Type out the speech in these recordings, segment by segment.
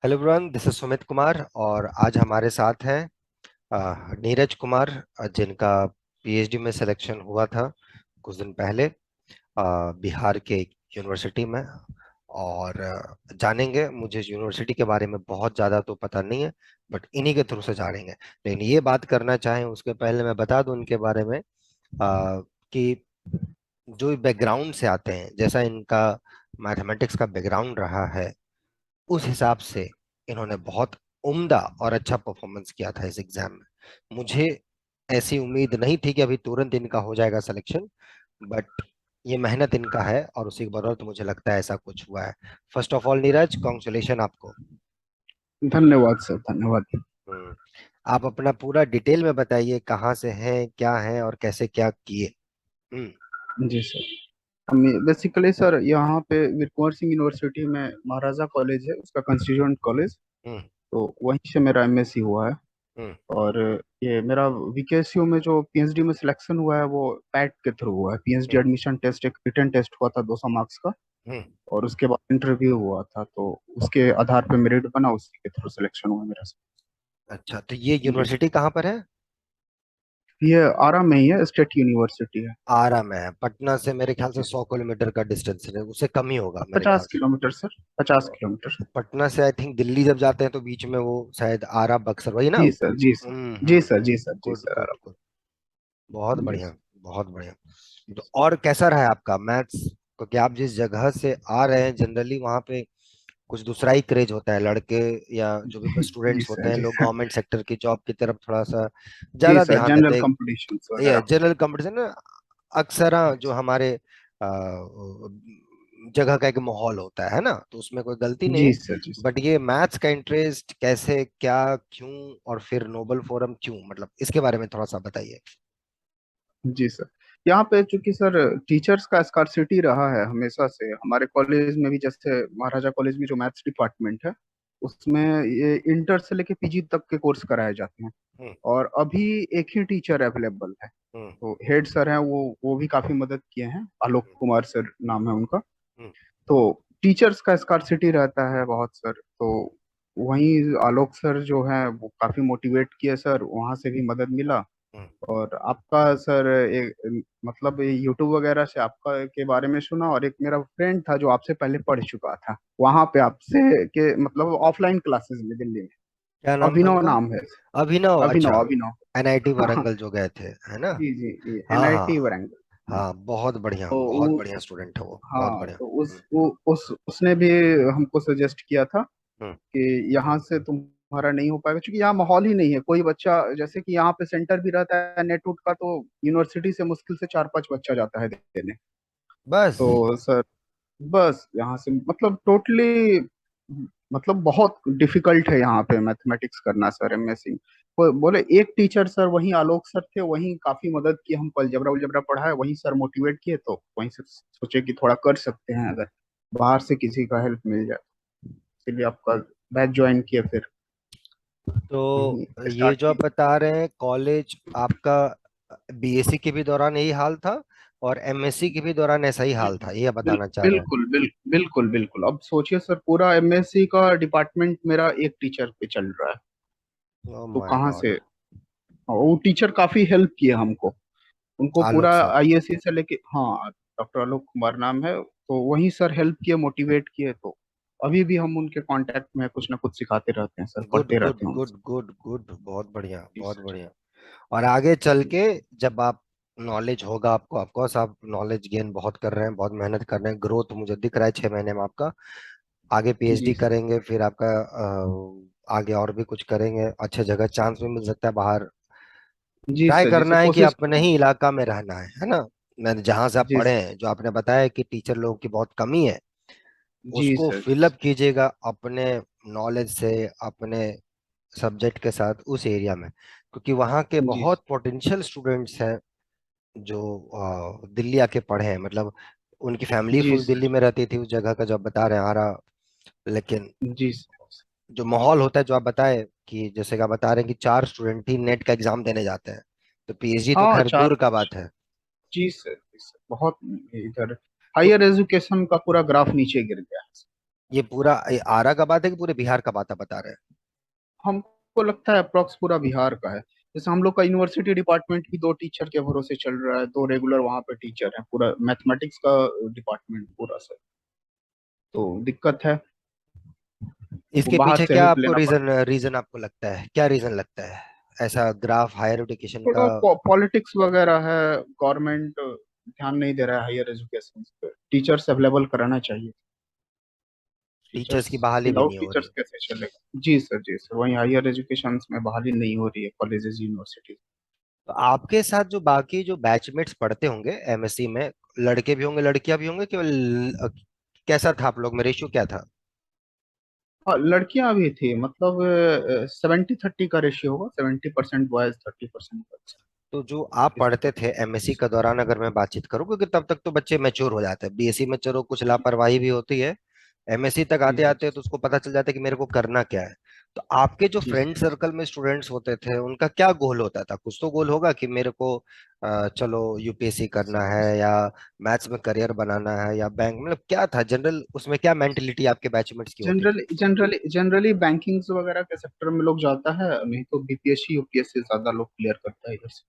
Hello everyone, this is Sumit Kumar और आज हमारे साथ हैं नीरज कुमार, जिनका पीएचडी में सिलेक्शन हुआ था कुछ दिन पहले बिहार के एक यूनिवर्सिटी में। और जानेंगे, मुझे यूनिवर्सिटी के बारे में बहुत ज़्यादा तो पता नहीं है, बट इन्हीं के थ्रू से जानेंगे। लेकिन ये बात करना चाहें उसके पहले मैं बता दूं उनके बारे में, कि जो बैकग्राउंड से आते हैं, जैसा इनका मैथमेटिक्स का बैकग्राउंड रहा है, उस हिसाब से इन्होंने बहुत उम्दा और अच्छा परफॉर्मेंस किया था इस एग्जाम में। मुझे ऐसी उम्मीद नहीं थी कि अभी तुरंत इनका हो जाएगा सिलेक्शन, बट ये मेहनत इनका है और उसी की बदौलत मुझे लगता है ऐसा कुछ हुआ है। First of all Neeraj, congratulation आपको। धन्यवाद सर, धन्यवाद। हम्म, आप अपना पूरा डिटेल में बताइए, कहाँ से हैं, क्या हैं और कैसे क्या किए। हम्म। जी सर। हम बेसिकली सर यहाँ पे वीर कुंवर सिंह यूनिवर्सिटी में महाराजा कॉलेज है, उसका कंस्टिट्यूएंट कॉलेज। हम्म। तो वहीं से मेरा एमएससी हुआ है। हम्म। और ये मेरा वीकेएसयू में जो पीएचडी में सिलेक्शन हुआ है वो पैट के थ्रू हुआ है। पीएचडी हम्म। एडमिशन टेस्ट, एक रिटन टेस्ट हुआ था 200 मार्क्स का। हम्म। और उसके बाद इंटरव्यू हुआ था, तो उसके आधार पे मेरिट बना, उसी के थ्रू सिलेक्शन हुआ मेरा। अच्छा, तो ये जी। यूनिवर्सिटी कहाँ पर है? ये आरा में ही है, स्टेट यूनिवर्सिटी है। आरा में है, पटना से मेरे ख्याल से जी। 100 किलोमीटर का डिस्टेंस है, उससे कम ही होगा मेरे ख्याल 50 किलोमीटर सर, 50 किलोमीटर। से। पटना से आई थिंक दिल्ली जब जाते हैं तो बीच में वो शायद आरा बक्सर, वही ना? जी सर, जी सर, जी हम्म। सर, जी सर, जी गुड सर। Good good. बहुत जी बढ़िया। सर। बहुत बढ़िया। तो और कैसा रहा है आपका मैथ्स? क्योंकि आप जिस जगह से आ रहे हैं, जनरली वहाँ पे कुछ दूसरा ही क्रेज होता है, लड़के या जो भी जी स्टूडेंट्स होते सर, हैं, जी लोग सर। गवर्नमेंट सेक्टर की जॉब की तरफ थोड़ा सा जी ज्यादा सर, ध्यान जनरल देते हैं। कॉम्पिटिशन्स ये वगैरह। जनरल कंपटीशन ना, अक्सर जो हमारे जगह का एक माहौल होता है ना, तो उसमें कोई गलती नहीं जी है। सर, जी बट सर, ये मैथ्स का इंटरेस्ट कैसे, क्या, क्यों, और फिर नोबल फोरम क्यों, मतलब इसके बारे में थोड़ा सा बताइए। जी सर। यहाँ पे चूंकि सर टीचर्स का स्कार्सिटी रहा है हमेशा से हमारे कॉलेज में भी। जैसे महाराजा कॉलेज में जो मैथ्स डिपार्टमेंट है, उसमें ये इंटर से लेके पीजी तक के कोर्स कराए जाते हैं। हम्म। और अभी एक ही टीचर अवेलेबल है। हम्म। तो हेड सर हैं, वो भी काफी मदद किए हैं, आलोक हम्म। कुमार सर नाम है उनका। हम्म। तो टीचर्स का स्कार्सिटी रहता है बहुत सर। तो वहीं आलोक सर जो हैं वो काफी मोटिवेट किए सर, वहां से भी मदद मिला। हम्म। और आपका सर एक मतलब यूट्यूब वगैरह से आपका के बारे में सुना। और एक मेरा फ्रेंड था जो आपसे पहले पढ़ चुका था वहां पे आपसे के मतलब ऑफलाइन क्लासेस में दिल्ली में। क्या नाम था अभिनव उनका? नाम है। अभिनव, अच्छा। अभिनव, अभिनव। एनआईटी हाँ। वारंगल जो गए थे, है ना? जी जी, हाँ हाँ। एनआईटी वारंगल। हाँ, बहुत बढ़िया, तो बहुत बढ़िया स्टूडेंट है वो, बहुत हाँ, बढ़िया। तो उसने भी हमको सजेस्ट किया था हम्म। कि यहाँ से तुम्हारा नहीं हो पाएगा, क्योंकि यहाँ माहौल ही नहीं है। कोई बच्चा, जैसे कि यहाँ पे सेंटर भी रहता है नेट उट का, तो यूनिवर्सिटी से मुश्किल से 4-5 बच्चा जाता है देने। बस। तो सर बस यहाँ से मतलब टोटली मतलब बहुत डिफिकल्ट है यहाँ पे मैथमेटिक्स करना सर, एमएससी। बोले एक टीचर सर वहीं आलोक सर थे, वहीं काफी मदद की, हमको अलजबरा उलजबरा पढ़ाया, वहीं सर मोटिवेट किए, तो वहीं से सोचे कि थोड़ा कर सकते हैं अगर बाहर से किसी का हेल्प मिल जाए। इसलिए आपका बैच ज्वाइन किया फिर तो ये स्टार्ट जो आप किया। बता रहे हैं कॉलेज आपका, बीएससी के भी दौरान यही हाल था और एमएससी के भी दौरान ऐसा ही हाल था, ये बताना चाह रहे हैं? बिल्कुल बिल्कुल बिल्कुल। अब सोचिए सर, पूरा एमएससी का डिपार्टमेंट मेरा एक टीचर पे चल रहा है। ओह तो माय कहाँ से? गॉड। वो टीचर काफी हेल्प किए हमको। उनको पूरा आलोक सर। आईएससी से लेके, हाँ, डॉक्टर आलोक कुमार नाम है। तो वही सर हेल्प किए, मोटिवेट किए। तो अभी भी हम उनके कांटेक्ट में हैं, कुछ ना कुछ सिखाते रहते हैं सर, गुड पढ़ते गुड रहते हैं गुड उनसे। गुड गुड, बहुत बढ़िया, जी बहुत सर। बढ़िया। और आगे चल जी के जब आप नॉलेज होगा आपको, ऑफकोर्स आप नॉलेज गेन बहुत कर रहे हैं, बहुत मेहनत कर रहे हैं, ग्रोथ मुझे दिख रहा है 6 महीने में आपका। आगे पीएचडी जी सर। करेंगे, फिर आपका आगे और भी कुछ करेंगे, अच्छे जगह चांस भी मिल सकता है बाहर। जी ट्राई सर, जी सर, करना है कि कोशिश अपने करेंगे। ही इलाका में रहना है ना? मैंने जहां से आप जी पढ़े सर। हैं, जो आपने बताया कि टीचर लोगों की बहुत कमी है, जी उसको सर। जी फिलअप सर। कीजिएगा अपने नॉलेज से, अपने सब्जेक्ट के साथ उस एरिया में, क्योंकि वहाँ के जी बहुत पोटेंशियल स्टूडेंट्स हैं जो दिल्ली आके पढ़े हैं, मतलब उनकी फैमिली जी फुल दिल्ली सर। में रहती थी उस जगह का, जो आप बता रहे हैं आरा। लेकिन जी सर। जो माहौल होता है, जो आप बताए कि जैसे कि आप बता रहे हैं कि 4 स्टूडेंट ही नेट का एग्जाम देने जाते हैं, तो पीएचडी तो हाँ, खैर चार दूर का पाँच। बात है। जी सर, जी सर, बहुत इधर तो हायर एजुकेशन का पूरा ग्राफ नीचे गिर गया है। ये पूरा ये आरा का बात है कि पूरे बिहार का बात आप बता रहे हैं? हमको लगता है अप्रोक्स पूरा बिहार का है। जैसे हम लोग का यूनिवर्सिटी डिपार्टमेंट भी दो टीचर के भरोसे चल रहा है, दो रेगुलर वहाँ पे टीचर है, पूरा मैथमेटिक्स का डिपार्टमेंट पूरा सर। तो दिक्कत है, हमको इसके बाहर पीछे से क्या हेल्प आपको लेना रीजन पड़ता है। रीजन आपको लगता है, क्या रीजन लगता है ऐसा ग्राफ हायर एजुकेशन का? थोड़ा पॉलिटिक्स वगैरह है, गवर्नमेंट ध्यान नहीं दे रहा है हायर एजुकेशन पे, टीचर्स अवेलेबल कराना चाहिए। टीचर्स टीचर्स की बहाली भी विदाउट नहीं हो टीचर्स रही? कैसे चलेगा? जी सर, जी सर, वहीं हायर एजुकेशन में बहाली नहीं हो रही है कॉलेजेस यूनिवर्सिटी। तो आपके साथ जो बाकी जो बैचमेट्स पढ़ते होंगे एमएससी में, लड़के भी होंगे लड़कियां भी होंगे केवल कैसा था आप लोग में, रेशियो क्या था? हाँ, लड़कियां भी थी, मतलब 70-30 का रेशियो होगा, 70% बॉयज, 30% गर्ल्स। तो जो आप इस पढ़ते थे तरह। एमएससी का दौरान अगर मैं बातचीत करूं, क्योंकि तब तक तो बच्चे मैच्योर हो जाते हैं, बीएससी में चलो कुछ लापरवाही भी होती है, एमएससी तक जी आते सर, आते तो उसको पता चल जाता है कि मेरे को करना क्या है। तो आपके जो जी फ्रेंड सर। सर्कल में स्टूडेंट्स होते थे उनका क्या गोल होता था? कुछ तो गोल होगा कि मेरे को चलो यूपीएससी करना है, या मैथ्स में करियर बनाना है, या बैंक, मतलब क्या था जनरल उसमें, क्या मेंटेलिटी आपके बैचमेट्स की होती थी? जनरली बैंकिंग वगैरह के सेक्टर में लोग जाता है, नहीं तो बीपीएससी यूपीएससी ज्यादा लोग क्लियर करता है इधर से।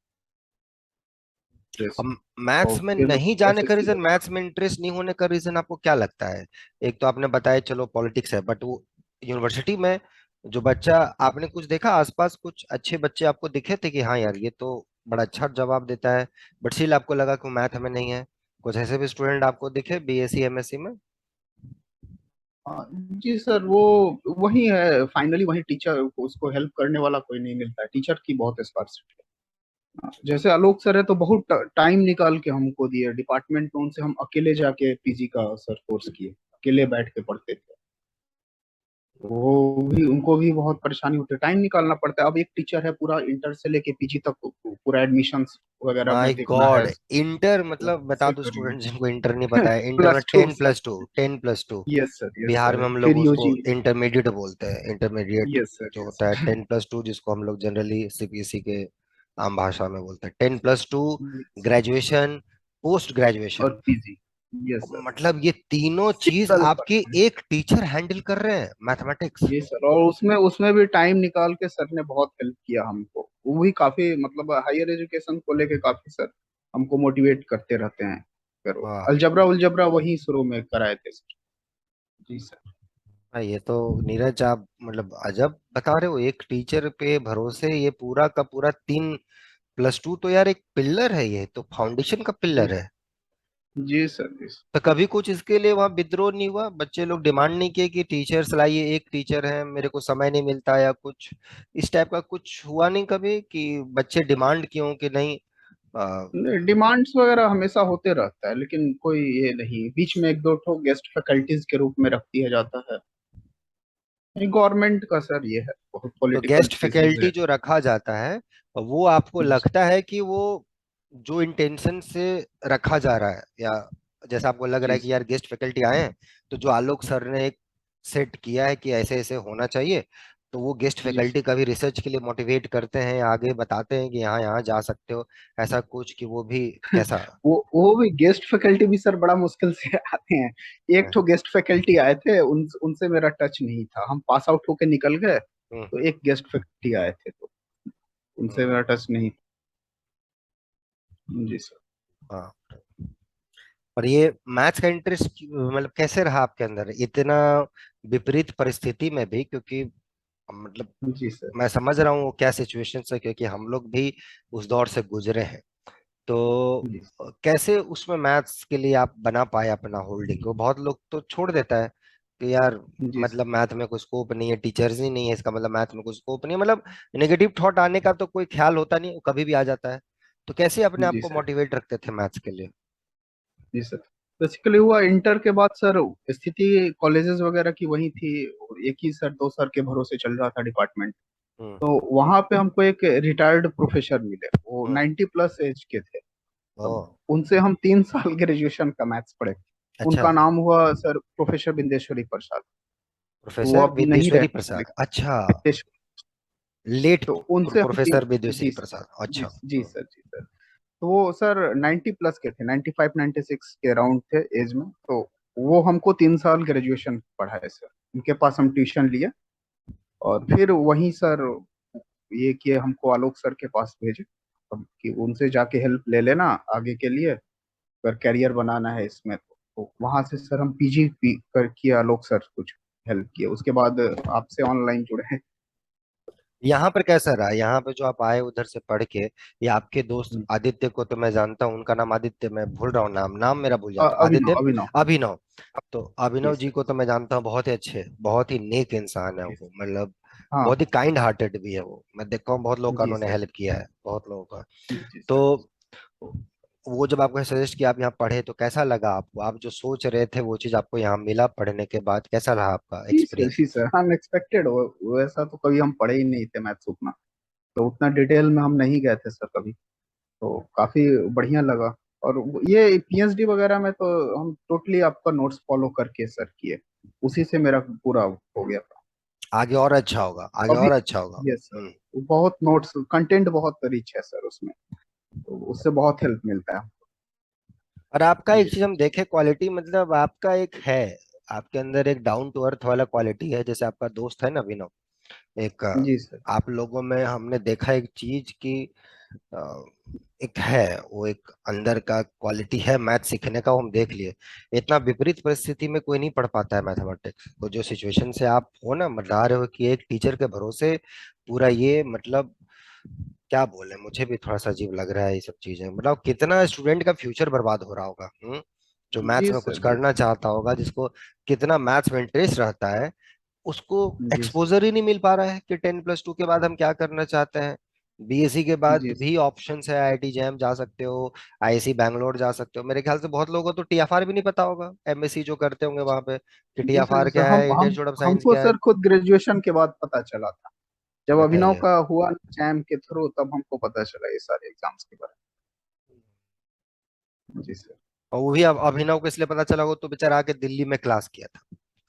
Yes। अब मैथ्स और में फिर नहीं जाने का एसएससी रीजन, वगैरह। मैथ्स में इंटरेस्ट नहीं होने का रीजन आपको क्या लगता है? एक तो आपने बताया चलो पॉलिटिक्स है, बट वो यूनिवर्सिटी में जो बच्चा, आपने कुछ देखा आसपास, कुछ अच्छे बच्चे आपको दिखे थे कि हाँ यार ये तो बड़ा अच्छा जवाब देता है, बट स्टिल आपको लगा कि मैथ हमें नहीं है? कुछ ऐसे भी स्टूडेंट आपको दिखे बीएससी एमएससी में? हाँ, जी सर, वो वही है फाइनली, वही टीचर, उसको हेल्प करने वाला कोई नहीं मिलता है, टीचर की बहुत स्कार्सिटी है। जैसे आलोक सर है तो बहुत टाइम निकाल के हमको दिए डिपार्टमेंट में, उनसे हम अकेले जाके पीजी का सर कोर्स किए, अकेले बैठ के पढ़ते थे। वो भी, उनको भी बहुत परेशानी होती है, टाइम निकालना पड़ता है। अब एक टीचर है पूरा इंटर से लेके पीजी तक पूरा एडमिशंस वगैरह माय में देखना गॉड, है। इंटर वो मतलब बता कैसे दो करेंगे? स्टूडेंट जिनको इंटर नहीं पता है, इंटर में +2 ten sir. Plus two 10+2। Yes sir, yes Bihar में सर, हम लोग फिर उसको यूजी। इंटरमीडिएट बोलते हैं, इंटरमीडिएट यस सर, जो यस होता है सर। 10+2, जिसको हम लोग जनरली सीबीएसई के आम भाषा में बोलते हैं 10+2। Yes। ग्रेजुएशन, पोस्ट और ग्रेजुएशन, पीजी। Yes sir. मतलब ये तीनों चीज सिंगल आपके एक टीचर हैंडल कर रहे हैं, मैथमेटिक्स? ये सर, और उसमें उसमें भी टाइम निकाल के सर ने बहुत हेल्प किया हमको। वो भी काफी, मतलब हायर एजुकेशन को लेके काफी सर हमको मोटिवेट करते रहते हैं। फिर वाह। अलजबरा उलजबरा वही शुरू में कराए थे सर। जी सर। हाँ, ये तो नीरज आप मतलब अजब बता रहे हो, एक टीचर पे भरोसे ये पूरा का पूरा 3+2, तो यार एक पिल्लर है, ये तो फाउंडेशन का जी पिल्लर है। जी सर, जी सर। तो कभी कुछ इसके लिए वहां विद्रोह नहीं हुआ, बच्चे लोग डिमांड नहीं किए कि टीचर्स लाइए, एक टीचर है मेरे को समय नहीं मिलता, या कुछ इस टाइप का कुछ हुआ नहीं कभी कि बच्चे डिमांड क्यों कि नहीं? आ, डिमांड्स वगैरह हमेशा होते रहता है, लेकिन कोई ये नहीं, बीच में एक दो ठो गेस्ट फैकल्टीज के रूप में रख दिया जाता है। गवर्नमेंट का सर ये है, बहुत तो पॉलिटिकल गेस्ट इश्यूज फैकल्टी है। जो रखा जाता है, वो आपको लगता है कि वो जो इंटेंशन से रखा जा रहा है, या जैसा आपको लग रहा जी है कि यार गेस्ट फैकल्टी आए हैं तो जो आलोक सर ने एक सेट किया है कि ऐसे ऐसे होना चाहिए, तो वो गेस्ट जी फैकल्टी कभी रिसर्च के लिए मोटिवेट करते हैं या आगे बताते हैं कि यहाँ यहाँ जा सकते हो, ऐसा कुछ कि वो भी कैसा? वो भी गेस्ट फैकल्टी भी सर बड़ा मुश्किल से आते हैं। एक हम्म। तो गेस्ट फैकल्टी आए थे, उनसे मेरा टच नहीं था, हम पास आउट होके निकल गए। हम्म। तो एक गेस्ट फैकल्टी आए थे, तो उनसे हम्म। मेरा टच नहीं था। जी सर। हाँ। और ये मैथ्स का इंटरेस्ट मतलब कैसे रहा आपके अंदर इतना विपरीत परिस्थिति में भी, क्योंकि मतलब जी सर। मैं समझ रहा हूँ वो क्या सिचुएशन है, क्योंकि हम लोग भी उस दौर से गुजरे हैं। तो जी कैसे उसमें मैथ्स के लिए आप बना पाए अपना होल्डिंग को? बहुत लोग तो छोड़ देता है कि यार जी मतलब मैथ में कोई स्कोप नहीं है, टीचर्स ही नहीं है, इसका मतलब मैथ में कोई स्कोप नहीं है, मतलब नेगेटिव थॉट आने का तो कोई ख्याल होता नहीं, वो कभी भी आ जाता है। तो कैसे अपने आप जी को सर। मोटिवेट रखते थे मैथ्स के लिए? जी सर। बेसिकली हुआ इंटर के बाद सर, स्थिति कॉलेजेस वगैरह की वही थी, एक ही सर, दो सर के भरोसे चल रहा था डिपार्टमेंट। हम्म। तो वहां पे हमको एक रिटायर्ड प्रोफेसर मिले, वो हम्म। 90+ एज के थे। ओ। तब उनसे हम 3 साल ग्रेजुएशन का मैथ्स पढ़े। अच्छा। उनका नाम हुआ सर प्रोफेसर बिंदेश्वरी प्रसाद। वो प्रोफेसर अब नहीं विद्येश्वरी रहे प्रसाद, लेकिन अच्छा। बिंदेश्वरी। लेट तो उनसे हम तीन। प्रोफेसर विद्येश्वरी जी सर, प्रसाद, जी अच्छा। जी सर, जी सर। तो वो सर 90+ के थे, 95-96 के अराउंड थे एज में। तो वो हमको 3 साल ग्रेजुएशन पढ़ाए सर, उनके पास हम ट्यूशन लिए। और फिर वहीं सर ये किए, हमको आलोक सर के पास भेजे, अब कि उनसे जाके हेल्प ले लेना आगे के लिए, अगर करियर बनाना है इसमें तो वहां से सर हम पीजी कर किया, आलोक सर कुछ हेल्प किए, उसके बाद आपसे ऑनलाइन जुड़े हैं। यहाँ पर कैसा रहा, यहाँ पे जो आप आए उधर से पढ़ के, या आपके दोस्त आदित्य को तो मैं जानता हूँ, उनका नाम आदित्य, मैं भूल रहा हूँ नाम, नाम मेरा भूल जाता हूँ, अभिनव आदित्य, अभिनव। अभिनव। तो जी अभिनव जी सर। को तो मैं जानता हूँ, बहुत ही अच्छे, बहुत ही नेक इंसान है जी वो, मतलब हाँ बहुत ही हाँ। काइंड हार्टेड भी है वो। मैं देखता हूँ बहुत लोगों का जी उन्होंने सर। हेल्प किया है, बहुत लोगों का। जी सर। तो वो जब आपको सजेस्ट किया, आप यहाँ पढ़े, तो कैसा लगा आपको? आप जो सोच रहे थे वो चीज आपको यहाँ मिला पढ़ने के बाद, कैसा रहा आपका जी सर। एक्सपीरियंस? जी सर, अनएक्सपेक्टेड, वैसा तो कभी हम पढ़े ही नहीं थे मैथ्स उतना, तो उतना डिटेल में हम नहीं गए थे सर कभी, तो काफी बढ़िया लगा। और ये पीएचडी वगैरह में तो हम टोटली आपका नोट्स फॉलो करके सर किए, उसी से मेरा पूरा हो गया था। आगे और अच्छा होगा, आगे अभी और अच्छा होगा। यस सर, बहुत नोट्स कंटेंट बहुत रिच है सर उसमें, तो उससे बहुत हेल्प मिलता है। और आपका जी एक चीज सर। हम देखे क्वालिटी, मतलब आपका एक है, आपके अंदर एक डाउन टू अर्थ वाला क्वालिटी है, जैसे आपका दोस्त है ना विनोद, एक जी सर। आप लोगों में हमने देखा एक चीज की, अ, एक है, वो एक अंदर का क्वालिटी है मैथ सीखने का, वो हम देख लिए। इतना विपरीत परिस्थिति में कोई नहीं पढ़ पाता है मैथमेटिक्स, तो जो सिचुएशन से आप हो ना, बता रहे हो कि एक टीचर के भरोसे पूरा ये, मतलब क्या बोले, मुझे भी थोड़ा सा अजीब लग रहा है ये सब चीजें, मतलब कितना स्टूडेंट का फ्यूचर बर्बाद हो रहा होगा। जो मैथ्स जी में कुछ सर। जी करना चाहता होगा, जिसको कितना मैथ्स में इंटरेस्ट रहता है, उसको जी सर। एक्सपोजर ही नहीं मिल पा रहा है कि 10+2 के बाद हम क्या करना चाहते हैं। बीएससी के बाद जी भी सर। ऑप्शंस है, आईआईटी जैम जा सकते हो, आईआईसी बैंगलोर जा सकते हो। मेरे ख्याल से बहुत लोगों को तो टीएफआर भी नहीं पता होगा, एमएससी जो करते होंगे वहां पे, कि जी सर। टीएफआर सर क्या हम है, इंडियन हम इंस्टीट्यूट ऑफ साइंस हमको क्या है। सर खुद ग्रेजुएशन के बाद पता चला था, जब अभिनव बताइए। का हुआ जैम के थ्रू, तब हमको पता चला ये सारे एग्जाम्स के बारे में। जी सर। और वो भी अब अभिनव को इसलिए पता चला, वो तो बेचारा आके दिल्ली में क्लास किया था,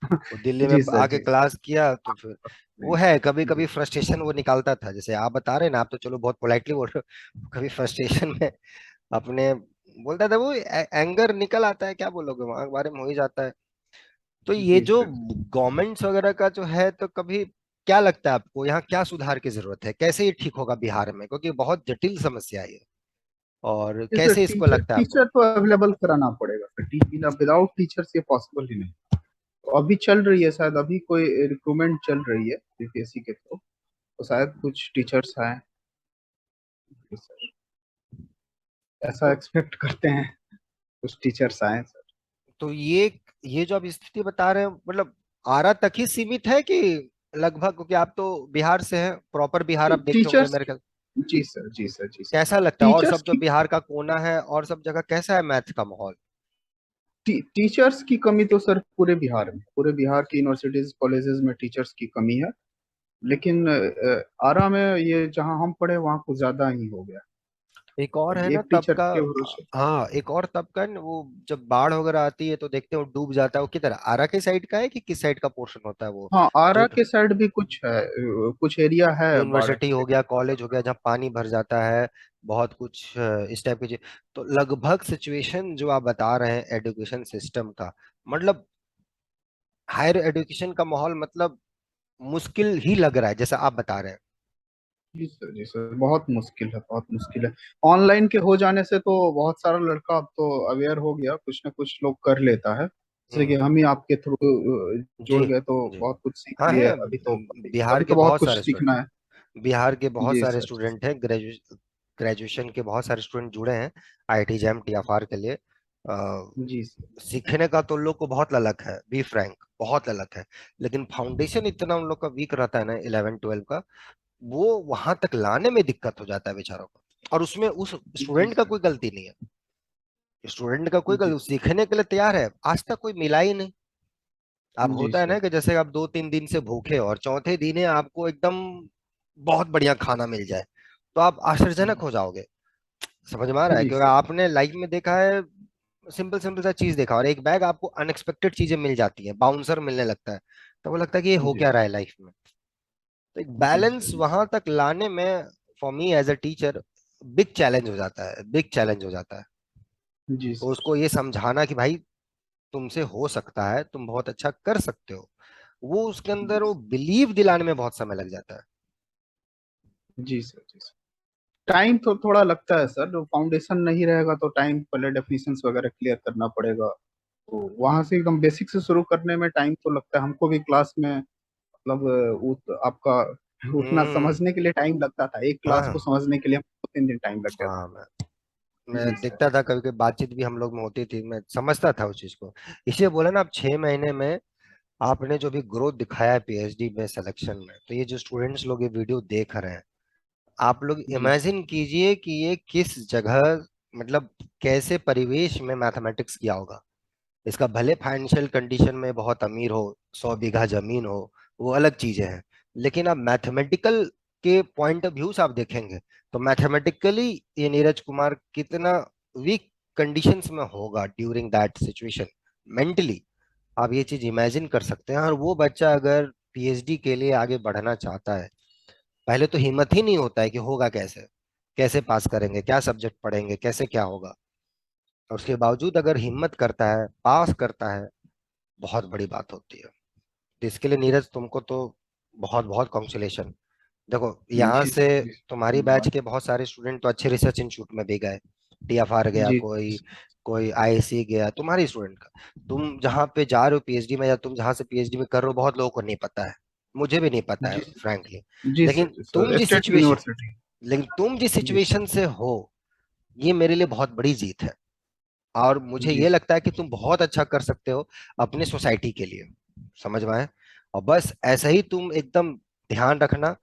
वो दिल्ली में जी सर। आके जी सर। क्लास किया, तो फिर वो है, कभी जी कभी फ्रस्ट्रेशन वो निकालता था, जैसे आप बता रहे हैं ना, आप तो चलो बहुत पोलाइटली बोल रहे हो, कभी फ्रस्ट्रेशन में अपने बोलता था वो, एंगर निकल आता है, क्या बोलोगे, वहां के बारे में हो ही जाता है। तो ये जी जो सर। गवर्नमेंट्स वगैरह का जो है, तो कभी क्या लगता है आपको, यहाँ क्या सुधार की जरूरत है, कैसे ये ठीक होगा बिहार में, क्योंकि बहुत जटिल समस्या है ये, और जी सर, कैसे इसको टीचर लगता है आपको? टीचर तो अवेलेबल कराना पड़ेगा सर, विदाउट टीचर्स ये पॉसिबल ही नहीं। तो अभी चल रही है शायद, अभी कोई रिक्रूटमेंट चल रही है यूपीएससी के थ्रू, तो शायद कुछ टीचर्स आए। जी सर, ऐसा तो एक्सपेक्ट करते हैं कुछ टीचर्स आए सर। तो ये जो आप स्थिति बता रहे हैं, मतलब आरा तक ही सीमित है कि लगभग, क्योंकि आप तो बिहार से हैं, प्रॉपर बिहार आप देखे होंगे टीचर्स मेरे की। ख्याल। जी सर। जी सर। जी सर। कैसा लगता है, और सब टीचर्स जो की। बिहार का कोना है और सब जगह कैसा है मैथ का माहौल? टीचर्स की कमी तो सर पूरे बिहार में, पूरे बिहार की यूनिवर्सिटीज कॉलेजेस में टीचर्स की कमी है। लेकिन आरा में ये जहाँ हम पढ़े वहाँ कुछ ज्यादा ही हो गया। एक और अब है ना एक तब टीचर का, के भरोसे। हाँ एक और तब का न, वो जब बाढ़ वगैरह आती है तो देखते हो डूब जाता है, वो किधर, आरा के साइड का है कि किस साइड का पोर्शन होता है वो? हाँ, आरा जो के साइड भी कुछ है, कुछ एरिया है बाढ़ यूनिवर्सिटी हो से गया, ज्यादा कॉलेज हो गया, जहाँ पानी भर जाता है, बहुत कुछ इस टाइप की चीज। तो लगभग सिचुएशन जो आप बता रहे हैं एजुकेशन सिस्टम का, मतलब हायर एजुकेशन का माहौल, मतलब मुश्किल ही लग रहा है जैसा आप बता रहे हैं। जी सर। जी सर, बहुत मुश्किल है, बहुत मुश्किल है। ऑनलाइन के हो जाने से तो बहुत सारा लड़का अब तो अवेयर हो गया, कुछ ना कुछ लोग कर लेता है, जैसे कि हम्म। हम ही आपके थ्रू जी जुड़ गए तो जी। बहुत कुछ सीख हाँ लिए। है, अभी तो बिहार अभी के तो बहुत बहुत कुछ सारे सीखना स्टूडेंट, है। बिहार के बहुत जी सारे सर। स्टूडेंट हैं, ग्रेजुएशन के बहुत सारे स्टूडेंट जुड़े हैं आईआईटी जैम टीएफआर के लिए। जी सर। सीखने का तो उन लोग को बहुत ललक है, बी फ्रैंक, बहुत ललक है, लेकिन फाउंडेशन इतना उन लोग का वीक रहता है ना 11 12 का, वो वहां तक लाने में दिक्कत हो जाता है बेचारों को। और उसमें उस जी स्टूडेंट का सर। कोई गलती नहीं है, स्टूडेंट का कोई जी गलती, सीखने के लिए तैयार है, आज तक कोई मिला ही नहीं। अब जी होता है ना सर। कि जैसे आप 2 3 दिन से भूखे और चौथे दिन है आपको एकदम बहुत बढ़िया खाना मिल जाए, तो आप आश्चर्यजनक हो जाओगे। समझ में आ रहा है, जी क्योंकि सर। आपने लाइफ में देखा है, सिंपल सिंपल सा चीज देखा, और एक बैग आपको अनएक्सपेक्टेड चीजें मिल जाती है, बाउंसर मिलने लगता है, तो वो लगता है कि ये हो जी क्या रहा सर। है लाइफ में। तो एक जी बैलेंस सर। वहां तक लाने में, for me as a teacher, big challenge हो जाता है, बिग चैलेंज हो जाता है। जी तो सर। उसको ये समझाना कि भाई तुमसे हो सकता है, तुम बहुत अच्छा कर सकते हो, वो उसके अंदर जी वो बिलीव दिलाने में बहुत समय लग जाता है। जी सर, जी सर। टाइम तो थोड़ा लगता है सर, जो फाउंडेशन नहीं रहेगा तो टाइम, पहले डेफिनेशंस वगैरह क्लियर करना पड़ेगा, तो वहां से एकदम बेसिक से शुरू करने में टाइम तो लगता है। हमको भी क्लास में मतलब आपका उतना हम्म। समझने के लिए टाइम लगता था, एक क्लास को हाँ समझने के लिए हमको 3 दिन टाइम लग जाता हाँ, मैं जी सर। देखता था, कभी कभी बातचीत भी हम लोग में होती थी, मैं समझता था उस चीज को। इसलिए बोला ना, आप 6 महीने में आपने जो भी ग्रोथ दिखाया है पीएचडी में सिलेक्शन में, तो ये जो स्टूडेंट्स लोग ये वीडियो देख रहे हैं, आप लोग जी सर। इमेजिन कीजिए कि ये किस जगह, मतलब कैसे परिवेश में मैथमेटिक्स किया होगा। इसका भले फाइनेंशियल कंडीशन में बहुत अमीर हो, 100 बीघा जमीन हो, वो अलग चीजें हैं, लेकिन आप मैथमेटिकल के पॉइंट ऑफ व्यू से आप देखेंगे, तो मैथमेटिकली ये नीरज कुमार कितना वीक कंडीशंस में होगा ड्यूरिंग दैट सिचुएशन, मेंटली। आप ये चीज इमेजिन कर सकते हैं। और वो बच्चा अगर पीएचडी के लिए आगे बढ़ना चाहता है, पहले तो हिम्मत ही नहीं होता है कि होगा कैसे, कैसे पास करेंगे, क्या सब्जेक्ट पढ़ेंगे, कैसे क्या होगा। और उसके बावजूद अगर हिम्मत करता है, पास करता है, बहुत बड़ी बात होती है। तो इसके लिए नीरज तुमको तो बहुत बहुत कॉन्ग्रेचुलेशन। देखो यहाँ जी से सर, जी सर, तुम्हारी बैच धन्यवाद। के बहुत सारे स्टूडेंट तो अच्छे रिसर्च इंस्टीट्यूट में भी गए, टीएफआर गया जी कोई, जी कोई आईआईसी गया, तुम्हारी स्टूडेंट का। तुम जहाँ पे जा रहे हो पीएचडी में, या तुम जहाँ से पीएचडी में कर रहे हो, बहुत लोगों को नहीं पता है, मुझे भी नहीं पता है जी फ्रैंकली। जी सर, लेकिन जी तुम सर, जिस स्टेट सिचुएशन यूनिवर्सिटी। लेकिन तुम जिस जी सर, सिचुएशन से हो, ये मेरे लिए बहुत बड़ी जीत है। और मुझे जी ये सर, लगता है कि तुम बहुत अच्छा कर सकते हो अपने सोसाइटी के लिए, समझ में आए। और बस ऐसा ही तुम एकदम ध्यान रखना,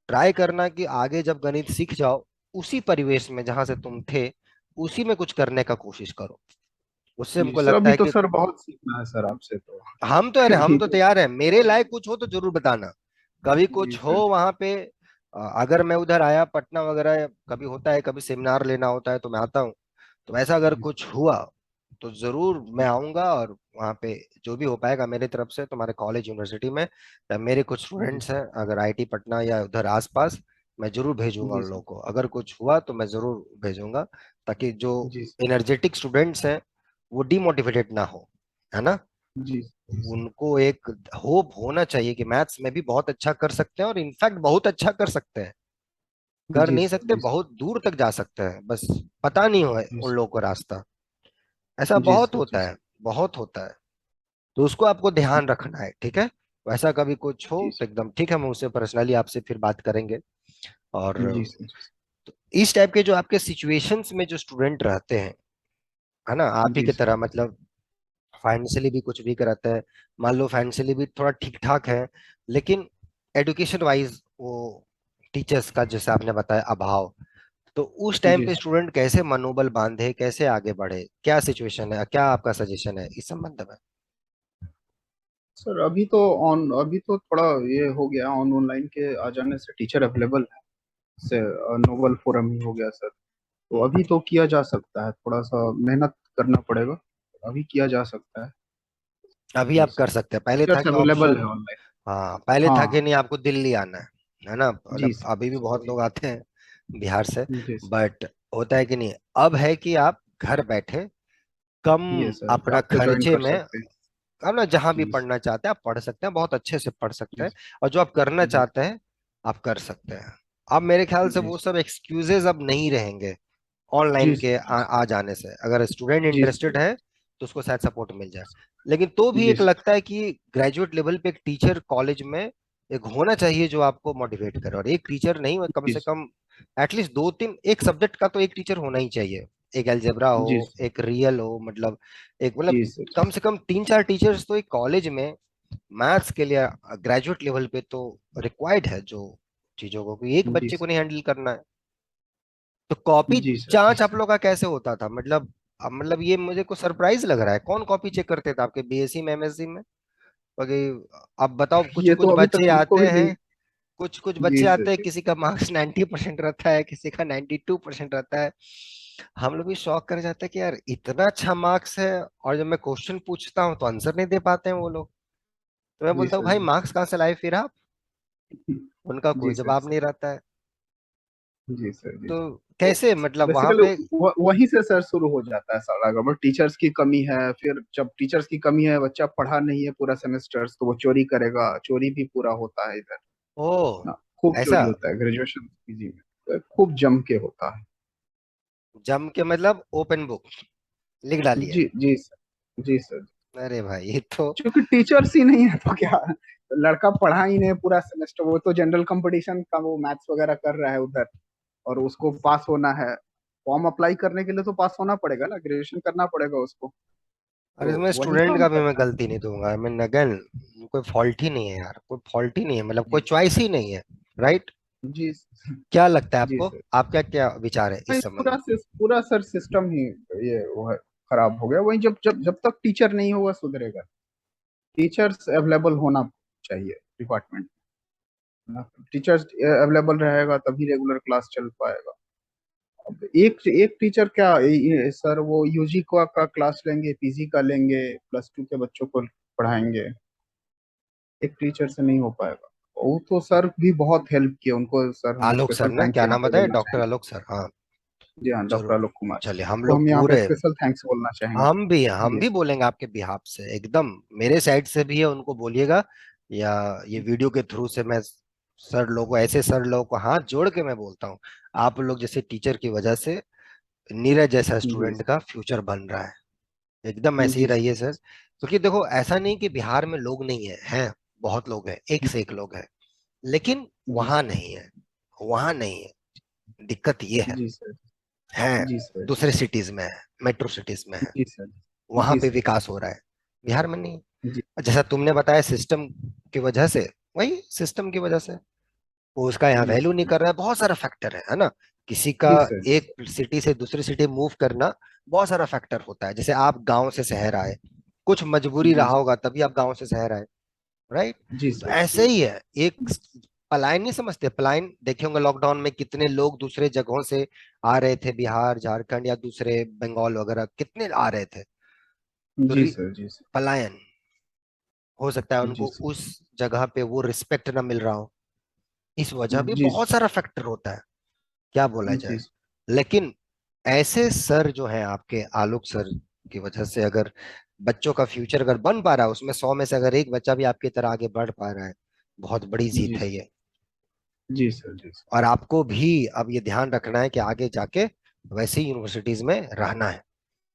ट्राई करना कि आगे जब गणित सीख जाओ, उसी परिवेश में जहां से तुम थे, उसी में कुछ करने का कोशिश करो। उससे जी हमको सर। लगता अभी है तो कि सर बहुत सीखना है सर आपसे तो। हम तो, अरे हम अभी तो तो तैयार हैं, मेरे लायक कुछ हो तो जरूर बताना। कभी जी कुछ हो सर, वहां पे, अगर मैं उधर आया पटना वगैरह, कभी होता है, कभी सेमिनार लेना होता है तो मैं आता हूँ। तो ऐसा अगर जी कुछ हुआ तो जरूर मैं जी आऊंगा, और वहाँ पे जो भी हो पाएगा मेरे तरफ से, तुम्हारे कॉलेज यूनिवर्सिटी में, या मेरे कुछ जी स्टूडेंट्स हैं अगर आईआईटी पटना या उधर आसपास, मैं जरूर भेजूंगा जी उन सर, लोगों को। अगर कुछ हुआ तो मैं जरूर भेजूंगा, ताकि जो जी एनर्जेटिक स्टूडेंट्स हैं वो डिमोटिवेटेड ना हो, है ना। जी सर, उनको एक होप होना चाहिए कि मैथ्स में भी बहुत अच्छा कर सकते हैं, और इनफैक्ट बहुत अच्छा कर सकते हैं। कर जी नहीं सर, सकते, जी सर, बहुत दूर तक जा सकते हैं, बस पता नहीं हो जी उन सर, लोगों को रास्ता। ऐसा जी बहुत सर, जी होता है, सर, बहुत होता है। तो उसको आपको ध्यान रखना है, ठीक है। वैसा कभी कुछ हो जी तो सर, एकदम ठीक है, हम उससे पर्सनली आपसे फिर बात करेंगे। और जी सर, तो इस टाइप के जो आपके सिचुएशंस में जो स्टूडेंट रहते हैं, है ना, आप ही जी की सर, तरह, मतलब फाइनेंशियली भी कुछ वीक रहता है, मान लो फाइनेंशियली भी थोड़ा ठीक ठाक है, लेकिन एजुकेशन वाइज वो टीचर्स का जैसे आपने बताया अभाव, तो उस टाइम जी पे सर। स्टूडेंट कैसे मनोबल बांधे, कैसे आगे बढ़े, क्या सिचुएशन है, क्या आपका सजेशन है इस संबंध में। सर अभी तो थोड़ा ये हो गया, ऑनलाइन के आ जाने से टीचर अवेलेबल है, से नोबल फोरम ही हो गया सर। तो अभी तो किया जा सकता है, थोड़ा सा मेहनत करना पड़ेगा, अभी किया जा सकता है। अभी जी आप सर, कर सकते हैं, पहले था टीचर्स कि अवेलेबल है ऑप्शन, ऑनलाइन। हाँ पहले था कि हाँ। नहीं आपको दिल्ली आना है ना, जी मतलब सर, अभी भी बहुत अभी लोग आते हैं बिहार से, जी सर, बट होता है कि नहीं, अब है कि आप घर बैठे कम ये सर अपना आप तो ज्वाइन खर्चे कर में, सकते हैं। आप ना जहां भी जी सर, पढ़ना चाहते हैं आप पढ़ सकते हैं, बहुत अच्छे से पढ़ सकते जी हैं। और जो आप करना सर, जी चाहते हैं आप कर सकते हैं। अब मेरे ख्याल से जी वो सर, सब एक्सक्यूजेज अब नहीं रहेंगे जी ऑनलाइन के सर, जी सर, आ जाने से। अगर स्टूडेंट जी सर, इंटरेस्टेड है तो उसको शायद सपोर्ट मिल जाए। लेकिन तो भी जी एक सर, लगता है कि ग्रेजुएट लेवल पे एक टीचर कॉलेज में एक होना चाहिए जो आपको मोटिवेट करे, और एक टीचर नहीं, कम जी से सर, कम एटलीस्ट दो तीन, एक सब्जेक्ट का तो एक टीचर होना ही चाहिए। एक अलजेब्रा जी हो, सर, एक रियल हो, मतलब एक, मतलब जी सर, जी कम से सर, कम तीन चार टीचर्स तो एक कॉलेज में मैथ्स के लिए ग्रेजुएट लेवल पे तो रिक्वायर्ड है, जो चीजों को कि एक जी बच्चे को सर, नहीं हैंडल करना है। तो कॉपी जी सर, जी जांच आप सर। लोग का कैसे होता था, मतलब अब मतलब ये मुझे को सरप्राइज लग रहा है, कौन कॉपी चेक करते थे आपके बीएससी में, एमएससी में। बाकी अब बताओ, कुछ ये कुछ तो अभी तक बच्चे हमको आते भी नहीं। हैं, कुछ कुछ बच्चे जी आते सर, हैं, किसी का मार्क्स 90% रहता है, किसी का 92% रहता है। हम लोग भी शौक कर जाते हैं कि यार इतना अच्छा मार्क्स है, और जब मैं क्वेश्चन पूछता हूँ तो आंसर नहीं दे पाते हैं वो लोग। तो मैं जी बोलता हूँ सर, भाई जी मार्क्स कहाँ से लाए फिर आप। सर, उनका जी कोई सर, जवाब नहीं रहता है। जी सर, जी तो सर। तो कैसे मतलब वहां बेसिकली पे। वहीं से सर शुरू हो जाता है सारा गड़बड़। टीचर्स की कमी है, फिर जब टीचर्स की कमी है, बच्चा पढ़ा नहीं है पूरा सेमेस्टर, तो वो चोरी करेगा, चोरी भी पूरा होता है इधर ओ, ना। खूब ऐसा चोरी होता है ग्रेजुएशन पीजी में, तो खूब जम के होता है। जम के मतलब ओपन बुक लिख डालिए। जी जी सर, जी सर। अरे भाई ये तो। क्योंकि टीचर्स ही नहीं है तो क्या, लड़का पढ़ा ही नहीं पूरा सेमेस्टर, वो तो जनरल कंपटीशन का वो मैथ्स वगैरह कर रहा है उधर, और उसको पास होना है। फॉर्म अप्लाई करने के लिए तो पास होना पड़ेगा ना, ग्रेजुएशन करना पड़ेगा उसको। और तो इसमें वही स्टूडेंट काम का भी मैं करता है। गलती नहीं दूंगा, मैं नगन कोई फॉल्ट ही नहीं है यार, कोई फॉल्ट ही नहीं है, मतलब कोई जी चॉइस ही नहीं है। राइट। जी क्या लगता है जी आपको, सर। आपका क्या विचार है नहीं, इस संबंध में। पूरा सर सिस्टम ही ये वो है, खराब हो गया। वही जब तक टीचर नहीं होगा सुधरेगा। टीचर्स अवेलेबल होना चाहिए डिपार्टमेंट में। टीचर्स अवेलेबल रहेगा तभी रेगुलर क्लास चल पाएगा। अब एक एक टीचर क्या, सर वो यूजी का क्लास लेंगे, पीजी का लेंगे, +2 के बच्चों को पढ़ाएंगे। एक टीचर से नहीं हो पाएगा। वो तो सर भी बहुत हेल्प किए, उनको सर हम आलोक सर स्पेशल ना, थैंक्स क्या यहाँ नाम पे बताए, बोलना डॉक्टर चाहेंगे। आलोक सर, हाँ। जी हाँ, डॉक्टर जरूर। आलोक कुमार। चलिए हम तो लोग हम यहाँ पे पूरे, स्पेशल थैंक्स बोलना चाहेंगे। हम जी भी बोलेंगे आपके बिहाफ से एकदम, मेरे साइड से भी है, उनको बोलिएगा। या ये वीडियो के थ्रू से मैं सर लोगों, ऐसे सर लोगों को हाथ जोड़ के मैं बोलता हूँ, आप लोग जैसे टीचर की वजह से नीरज जैसा जी स्टूडेंट का फ्यूचर बन रहा है। एकदम ऐसे ही जी रहिए सर। सर, क्योंकि देखो ऐसा नहीं कि बिहार में लोग नहीं है, हैं बहुत लोग हैं, एक से एक लोग हैं, लेकिन जी वहां सर। नहीं है, वहां नहीं है। दिक्कत ये जी सर। है जी सर। जी दूसरे सर। सिटीज में है, मेट्रो सिटीज में है, जी सर। वहां जी पे सर। विकास हो रहा है, बिहार में नहीं। जी जैसा तुमने बताया सिस्टम की वजह से, वही सिस्टम की वजह से वो उसका यहाँ जी वैल्यू नहीं सर। कर रहा है, बहुत सारा फैक्टर है ना। किसी का जी सर। जी एक सर। सिटी से दूसरी सिटी मूव करना बहुत सारा फैक्टर होता है, जैसे आप गांव से शहर आए, कुछ मजबूरी जी रहा सर। होगा तभी आप गांव से शहर आए। राइट। जी तो सर। ऐसे जी ही सर। है एक पलायन, नहीं समझते पलायन, देखे होंगे लॉकडाउन में कितने लोग दूसरे जगहों से आ रहे थे, बिहार झारखंड या दूसरे बंगाल वगैरह कितने आ रहे थे। तो जी सर। जी सर। पलायन हो सकता है जी उनको सर। उस जगह पे वो रिस्पेक्ट ना मिल रहा हो, इस वजह भी जी बहुत सर। सारा फैक्टर होता है, क्या बोला जी जाए। सर। लेकिन ऐसे सर जो हैं आपके आलोक सर की वजह से अगर बच्चों का फ्यूचर अगर बन पा रहा है, उसमें 100 में से अगर एक बच्चा भी आपकी तरह आगे बढ़ पा रहा है, बहुत बड़ी जीत जी है सर। ये। जी सर। जी सर। और आपको भी अब ये ध्यान रखना है कि आगे जाके वैसी यूनिवर्सिटीज में रहना है,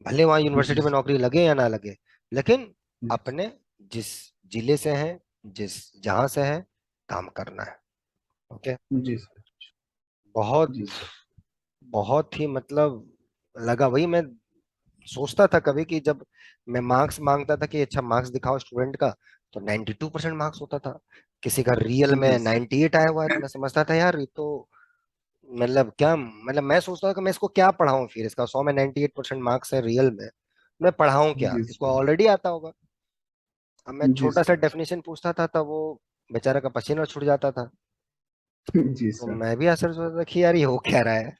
भले वहां जी यूनिवर्सिटी में सर। नौकरी लगे या ना लगे, लेकिन जी अपने जिस जिले से है, जिस जहां से है, काम करना है। ओके। जी सर। बहुत जी सर। बहुत ही मतलब लगा, वही मैं सोचता था कभी कि जब मैं मार्क्स मांगता था कि अच्छा मार्क्स दिखाओ स्टूडेंट का, तो 92% मार्क्स होता था, किसी का रियल में जी सर। 98 आया हुआ है, तो मैं समझता था यार ये तो मतलब क्या, मतलब मैं सोचता था कि मैं इसको क्या पढ़ाऊं, फिर इसका 100 में 98% मार्क्स है रियल में, मैं पढ़ाऊं क्या, जी इसको सर। ऑलरेडी आता होगा। अब मैं जी छोटा सा सर। डेफिनेशन पूछता था तब वो बेचारा का पसीना छूट जाता था। जी तो सर। मैं भी आश्चर्य सोचता था कि यार ये हो क्या रहा है।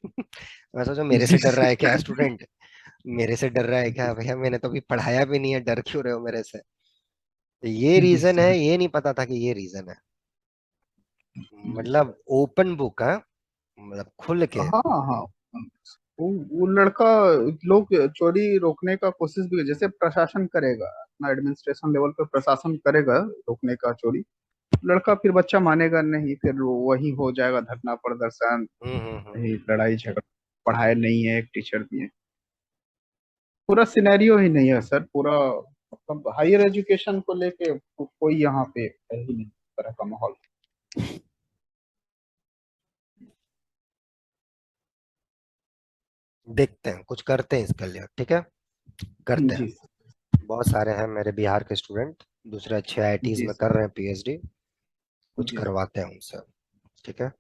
मैं सोचा मेरे से जी डर रहा है क्या सर। स्टूडेंट, मेरे से डर रहा है क्या भैया, मैंने तो अभी पढ़ाया भी नहीं है, डर क्यों रहे हो मेरे से। तो ये जी रीजन है, सर। ये नहीं पता था कि ये रीजन है। मतलब ओपन बुक है, मतलब खुल के। हाँ हाँ। वो लड़का, लोग चोरी रोकने का कोशिश भी, जैसे प्रशासन करेगा अपना, एडमिनिस्ट्रेशन लेवल पर प्रशासन करेगा रोकने का चोरी, लड़का फिर बच्चा मानेगा नहीं, फिर वही हो जाएगा धरना प्रदर्शन, हम्म। यही लड़ाई झगड़ा। पढ़ाई नहीं है, एक टीचर भी है, पूरा सिनेरियो ही नहीं है सर पूरा। मतलब हायर एजुकेशन को लेके कोई यहाँ पे है ही नहीं इस तरह का माहौल। देखते हैं कुछ करते हैं इसके लिए, ठीक है, करते हैं। जी बहुत सारे हैं मेरे बिहार के स्टूडेंट, दूसरे अच्छे आईआईटीज जी में कर रहे हैं पीएचडी, कुछ जी करवाते हैं उनसे। ठीक है,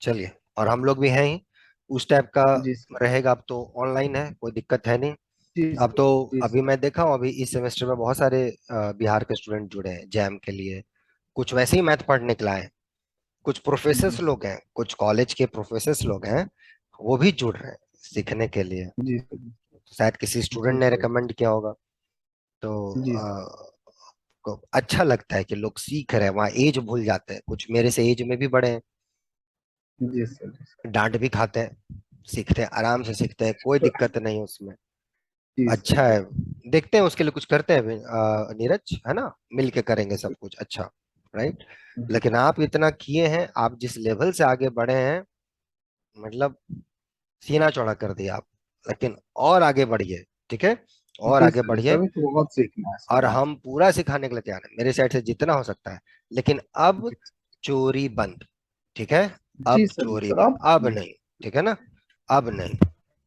चलिए। और हम लोग भी हैं ही उस टाइप का जी रहेगा, अब तो ऑनलाइन है, कोई दिक्कत है नहीं। जी अब तो जी अभी मैं देखा हूँ, अभी इस सेमेस्टर में बहुत सारे बिहार के स्टूडेंट जुड़े हैं जैम के लिए, कुछ वैसे ही मैथ पढ़ने के लाए हैं, कुछ जी प्रोफेसर्स लोग हैं, कुछ कॉलेज के प्रोफेसर्स लोग हैं, वो भी जुड़ रहे हैं सीखने के लिए। जी शायद किसी जी स्टूडेंट ने सर। रिकमेंड किया होगा। तो जी को अच्छा लगता है कि लोग सीख रहे हैं, वहाँ एज भूल जाते हैं, कुछ मेरे से एज में भी बड़े हैं, जी सर, जी सर। डांट भी खाते हैं, सीखते हैं, आराम से सीखते हैं, कोई तो दिक्कत नहीं उसमें। जी सर, अच्छा जी है। देखते हैं उसके लिए कुछ करते हैं नीरज, है ना, मिल के करेंगे सब कुछ अच्छा। राइट। जी लेकिन आप इतना किए हैं, आप जिस लेवल से आगे बढ़े हैं, मतलब सीना चौड़ा कर दिया आप। लेकिन और आगे बढ़िए, ठीक है, और जी आगे सर, जी सर, बढ़िए। अभी तो बहुत सीखना है सर और यहाँ हम पूरा सिखाने के लिए तैयार हैं, मेरे साइड से जितना हो सकता है। लेकिन अब से। चोरी बंद, ठीक है। जी अब सर, जी चोरी सर, बंद, आप अब नहीं। ठीक है ना, अब नहीं।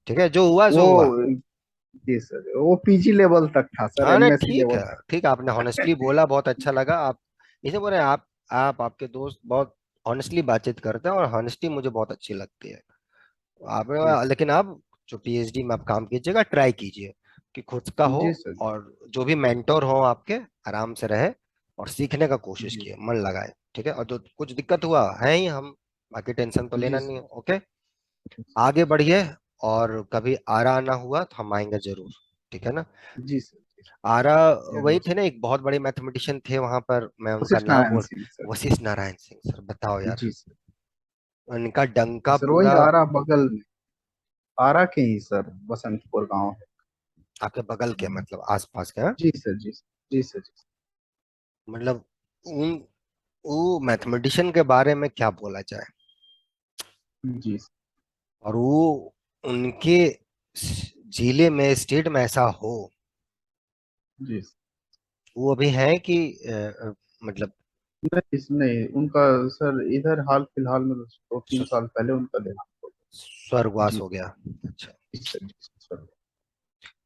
ठीक है, जो हुआ सो वो हुआ। जी सर, वो पीजी लेवल तक था सर, हाँ नहीं, एमएससी ठीक है। लेवल तक। ठीक है, आपने हॉनेस्टली बोला, बहुत अच्छा लगा। आप इसे बोले, आप आपके दोस्त बहुत हॉनेस्टली बातचीत करते हैं, और हॉनेस्टी मुझे बहुत अच्छी लगती है। आप, जी सर, लेकिन आप जो पीएचडी में आप काम कीजिएगा, ट्राई कीजिए कि खुद का हो, जी सर, और जो भी मेंटोर हो आपके, आराम से रहे और सीखने का कोशिश जी कीजिए, मन लगाए। ठीक है, और जो कुछ दिक्कत हुआ है ही, हम बाकी टेंशन तो जी लेना नहीं सर, है। ओके, आगे बढ़िए। और कभी आरा ना हुआ तो हम आएंगे जरूर। ठीक है ना। जी सर, आरा वही जरूर थे सर। ना, एक बहुत बड़े मैथमेटिशियन थे वहां पर, मैं उनका वशिष्ठ नाम नारायण बोल, सिंह सर। वशिष्ठ नारायण सिंह सर, बताओ यार। जी सर, उनका जी डंका सर, वही पूरा आरा बगल में, आरा के ही सर, बसंतपुर गांव है। आपके बगल के, मतलब आसपास के, हाँ? जी सर, जी सर, जी सर, जी मतलब उन, वो मैथमेटिशियन के बारे में क्या बोला जाए। सर, जी सर, और वो उनके जिले में, स्टेट में ऐसा हो, जी सर। वो अभी है कि मतलब नहीं नहीं, उनका सर इधर हाल फिलहाल में 2-3 साल पहले उनका देहांत हो गया। स्वर्गवास जी हो गया। अच्छा। जी सर, जी सर।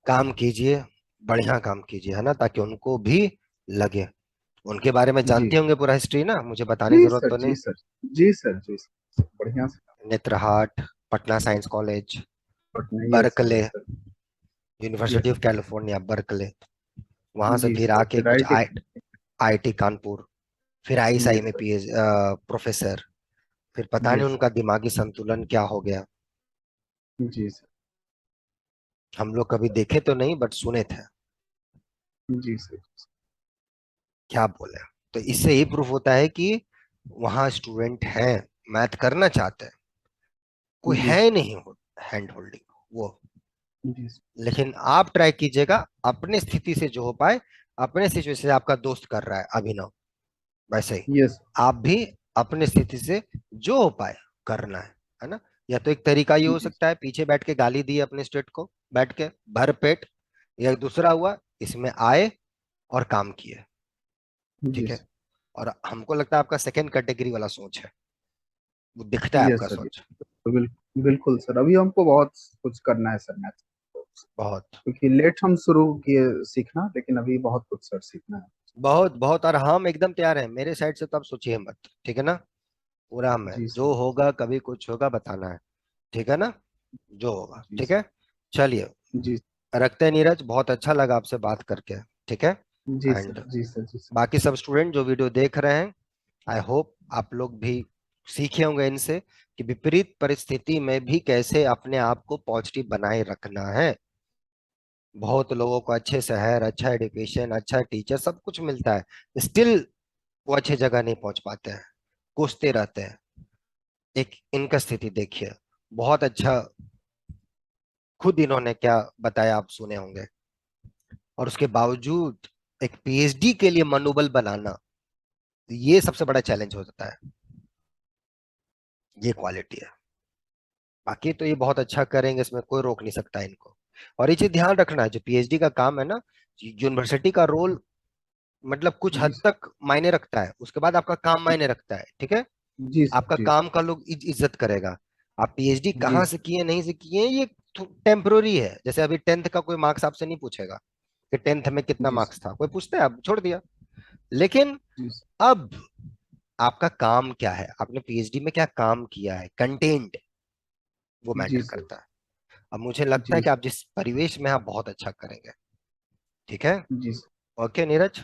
काम कीजिए, बढ़िया काम कीजिए, है ना, ताकि उनको भी लगे। उनके बारे में जी जानते होंगे पूरा हिस्ट्री ना, मुझे बताने की जी जरूरत सर, तो जी नहीं। सर, जी सर, जी सर, बढ़िया से। Netarhat, Patna science college, Patna, yes sir, Berkeley, yes sir. University yes of California Berkeley, वहां से जी फिर सर, आके फिर कुछ आईटी। आईआईटी कानपुर, फिर आईएसआई यस में सर, पीएच प्रोफेसर। फिर पता नहीं यस उनका दिमागी संतुलन क्या हो गया, सर, जी सर, हम लोग कभी देखे तो नहीं, बट सुने थे। जी सर, क्या बोले। तो इससे ही प्रूफ होता है कि वहां स्टूडेंट हैं, मैथ करना चाहते हैं, कोई जी है सर, नहीं हो हैंड होल्डिंग वो। जी सर, लेकिन आप ट्राई कीजिएगा, अपने स्थिति से जो हो पाए, अपने सिचुएशन से, आपका दोस्त कर रहा है अभिनव, वैसे ही यस आप भी अपने स्थिति से जो हो पाए करना है ना। या तो एक तरीका ये हो जी सकता है, पीछे बैठ के गाली दी अपने स्टेट को, बैठ के भर पेट। या दूसरा हुआ, इसमें आए और काम किए। जी ठीक है। सर, और हमको लगता है आपका सेकंड कैटेगरी वाला सोच है, वो दिखता है यस आपका सर। सोच। तो बिल्कुल सर, अभी हमको बहुत कुछ करना है सर मैथ, बहुत क्योंकि लेट हम शुरू किए सीखना, लेकिन अभी बहुत कुछ सर सीखना है। बहुत बहुत, और हम एकदम तैयार हैं, मेरे साइड से तो आप सोचिए मत। ठीक है ना, पूरा हम है, जी जो सर, होगा कभी कुछ होगा बताना है। ठीक है ना, जो होगा। जी ठीक सर, है, चलिए, जी रखते हैं नीरज, बहुत अच्छा लगा आपसे बात करके। ठीक है। जी सर, एंड जी सर, जी सर, बाकी सब स्टूडेंट जो वीडियो देख रहे हैं, आई होप आप लोग भी सीखे होंगे इनसे, कि विपरीत परिस्थिति में भी कैसे अपने आप को पॉजिटिव बनाए रखना है। बहुत लोगों को अच्छे शहर, अच्छा एजुकेशन, अच्छा टीचर, सब कुछ मिलता है, स्टिल वो अच्छे जगह नहीं पहुंच पाते हैं, कोसते रहते हैं। एक इनका स्थिति देखिए, बहुत अच्छा, खुद इन्होंने क्या बताया आप सुने होंगे। और उसके बावजूद एक पीएचडी के लिए मनोबल बनाना, ये सबसे बड़ा चैलेंज हो जाता है। ये क्वालिटी है। बाकी तो ये बहुत अच्छा करेंगे, इसमें कोई रोक नहीं सकता इनको। और ये चीज ध्यान रखना है, जो पीएचडी का काम है ना, यूनिवर्सिटी का रोल मतलब कुछ जी हद तक मायने रखता है, उसके बाद आपका काम मायने रखता है। ठीक है। जी सर, आपका जी काम सर, का लोग इज्जत करेगा। आप पीएचडी जी कहाँ से सर, किए, नहीं से किए, ये टेम्पररी है। जैसे अभी टेंथ का कोई मार्क्स आपसे नहीं पूछेगा कि टेंथ में कितना जी सर, मार्क्स था, कोई पूछता है, आप छोड़ दिया। लेकिन जी सर, अब आपका काम क्या है, आपने पीएचडी में क्या काम किया है, कंटेंट, वो जी मैटर सर, करता है। अब मुझे लगता है जी कि सर, आप जिस परिवेश में, आप बहुत अच्छा करेंगे। ठीक है। जी सर, ओके नीरज,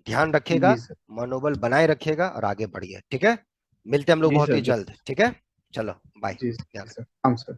ध्यान रखिएगा, जी सर, मनोबल बनाए रखिएगा, और आगे बढ़िए। ठीक है, मिलते हैं हम लोग जी बहुत सर, ही जल्द। ठीक है, चलो बाय। जी सर, हम सर।